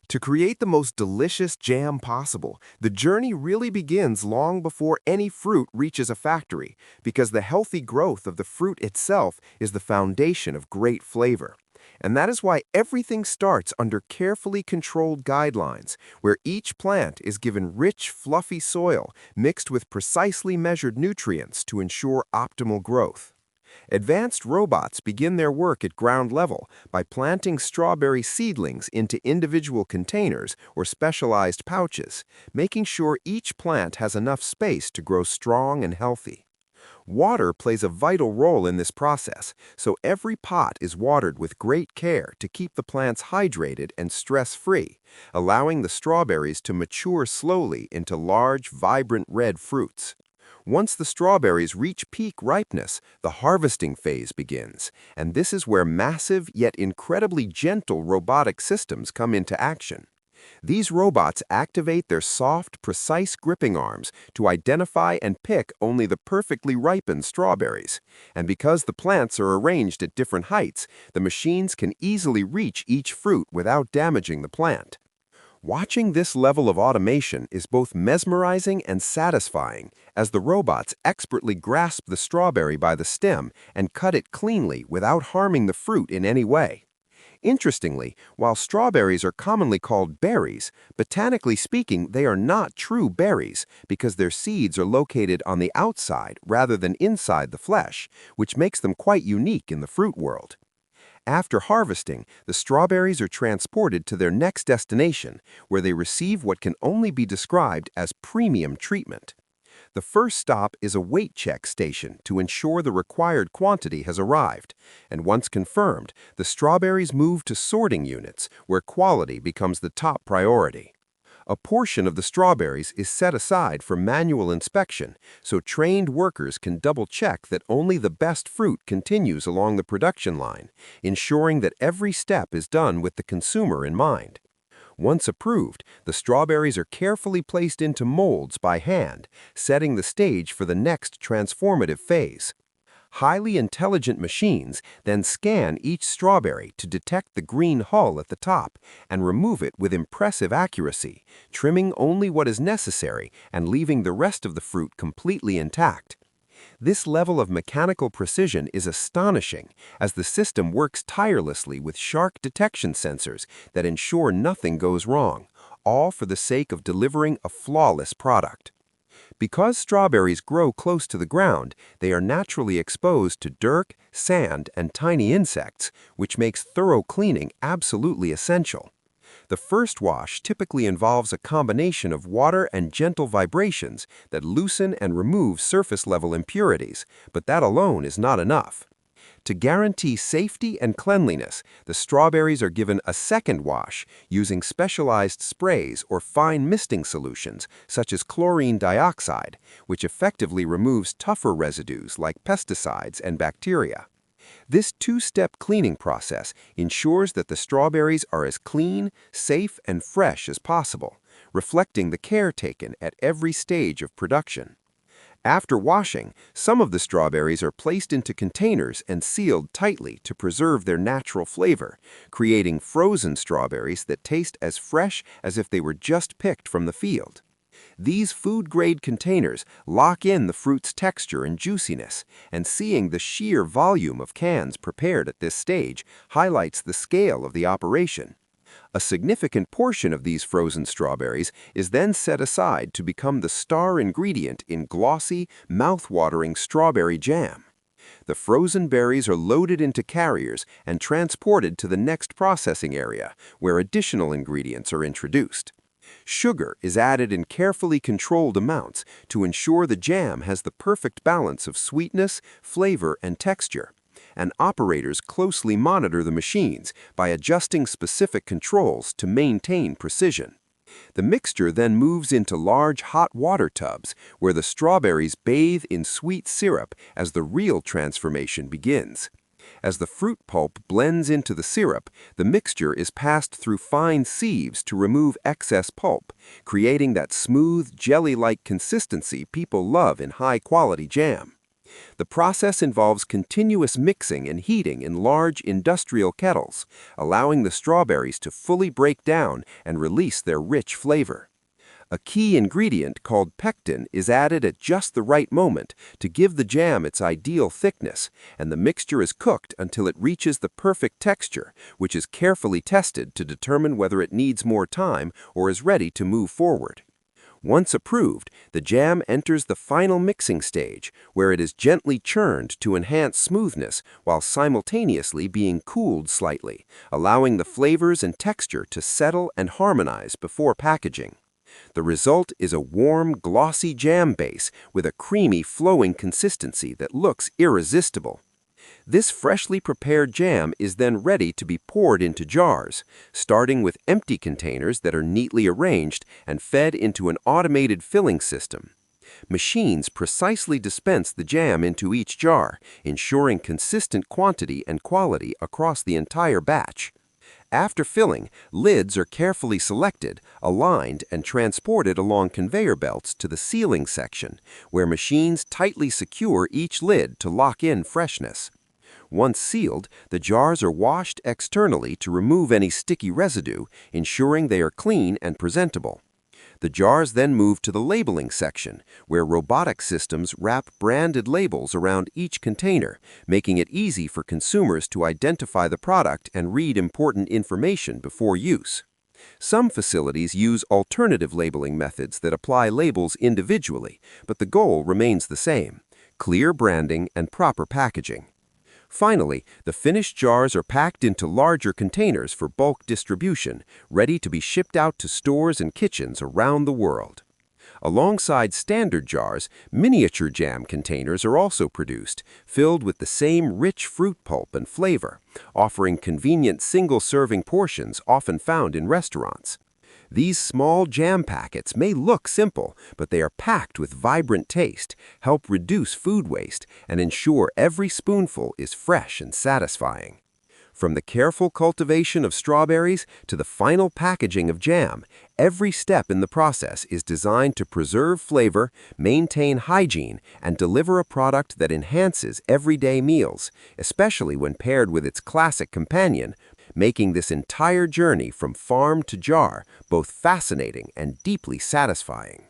To create the most delicious jam possible, the journey really begins long before any fruit reaches a factory, because the healthy growth of the fruit itself is the foundation of great flavor. And that is why everything starts under carefully controlled guidelines, where each plant is given rich, fluffy soil mixed with precisely measured nutrients to ensure optimal growth. Advanced robots begin their work at ground level by planting strawberry seedlings into individual containers or specialized pouches, making sure each plant has enough space to grow strong and healthy. Water plays a vital role in this process, so every pot is watered with great care to keep the plants hydrated and stress-free, allowing the strawberries to mature slowly into large, vibrant red fruits. Once the strawberries reach peak ripeness, the harvesting phase begins, and this is where massive yet incredibly gentle robotic systems come into action. These robots activate their soft, precise gripping arms to identify and pick only the perfectly ripened strawberries. And because the plants are arranged at different heights, the machines can easily reach each fruit without damaging the plant. Watching this level of automation is both mesmerizing and satisfying, as the robots expertly grasp the strawberry by the stem and cut it cleanly without harming the fruit in any way. Interestingly, while strawberries are commonly called berries, botanically speaking, they are not true berries because their seeds are located on the outside rather than inside the flesh, which makes them quite unique in the fruit world. After harvesting, the strawberries are transported to their next destination, where they receive what can only be described as premium treatment. The first stop is a weight check station to ensure the required quantity has arrived, and once confirmed, the strawberries move to sorting units, where quality becomes the top priority. A portion of the strawberries is set aside for manual inspection, so trained workers can double-check that only the best fruit continues along the production line, ensuring that every step is done with the consumer in mind. Once approved, the strawberries are carefully placed into molds by hand, setting the stage for the next transformative phase. Highly intelligent machines then scan each strawberry to detect the green hull at the top and remove it with impressive accuracy, trimming only what is necessary and leaving the rest of the fruit completely intact. This level of mechanical precision is astonishing, as the system works tirelessly with shark detection sensors that ensure nothing goes wrong, all for the sake of delivering a flawless product. Because strawberries grow close to the ground, they are naturally exposed to dirt, sand, and tiny insects, which makes thorough cleaning absolutely essential. The first wash typically involves a combination of water and gentle vibrations that loosen and remove surface-level impurities, but that alone is not enough. To guarantee safety and cleanliness, the strawberries are given a second wash using specialized sprays or fine misting solutions, such as chlorine dioxide, which effectively removes tougher residues like pesticides and bacteria. This two-step cleaning process ensures that the strawberries are as clean, safe, and fresh as possible, reflecting the care taken at every stage of production. After washing, some of the strawberries are placed into containers and sealed tightly to preserve their natural flavor, creating frozen strawberries that taste as fresh as if they were just picked from the field. These food-grade containers lock in the fruit's texture and juiciness, and seeing the sheer volume of cans prepared at this stage highlights the scale of the operation. A significant portion of these frozen strawberries is then set aside to become the star ingredient in glossy, mouth-watering strawberry jam. The frozen berries are loaded into carriers and transported to the next processing area, where additional ingredients are introduced. Sugar is added in carefully controlled amounts to ensure the jam has the perfect balance of sweetness, flavor, and texture. And operators closely monitor the machines by adjusting specific controls to maintain precision. The mixture then moves into large hot water tubs where the strawberries bathe in sweet syrup as the real transformation begins. As the fruit pulp blends into the syrup, the mixture is passed through fine sieves to remove excess pulp, creating that smooth, jelly-like consistency people love in high-quality jam. The process involves continuous mixing and heating in large industrial kettles, allowing the strawberries to fully break down and release their rich flavor. A key ingredient called pectin is added at just the right moment to give the jam its ideal thickness, and the mixture is cooked until it reaches the perfect texture, which is carefully tested to determine whether it needs more time or is ready to move forward. Once approved, the jam enters the final mixing stage, where it is gently churned to enhance smoothness while simultaneously being cooled slightly, allowing the flavors and texture to settle and harmonize before packaging. The result is a warm, glossy jam base with a creamy, flowing consistency that looks irresistible. This freshly prepared jam is then ready to be poured into jars, starting with empty containers that are neatly arranged and fed into an automated filling system. Machines precisely dispense the jam into each jar, ensuring consistent quantity and quality across the entire batch. After filling, lids are carefully selected, aligned, and transported along conveyor belts to the sealing section, where machines tightly secure each lid to lock in freshness. Once sealed, the jars are washed externally to remove any sticky residue, ensuring they are clean and presentable. The jars then move to the labeling section, where robotic systems wrap branded labels around each container, making it easy for consumers to identify the product and read important information before use. Some facilities use alternative labeling methods that apply labels individually, but the goal remains the same: clear branding and proper packaging. Finally, the finished jars are packed into larger containers for bulk distribution, ready to be shipped out to stores and kitchens around the world. Alongside standard jars, miniature jam containers are also produced, filled with the same rich fruit pulp and flavor, offering convenient single-serving portions often found in restaurants. These small jam packets may look simple, but they are packed with vibrant taste, help reduce food waste, and ensure every spoonful is fresh and satisfying. From the careful cultivation of strawberries to the final packaging of jam, every step in the process is designed to preserve flavor, maintain hygiene, and deliver a product that enhances everyday meals, especially when paired with its classic companion, making this entire journey from farm to jar both fascinating and deeply satisfying.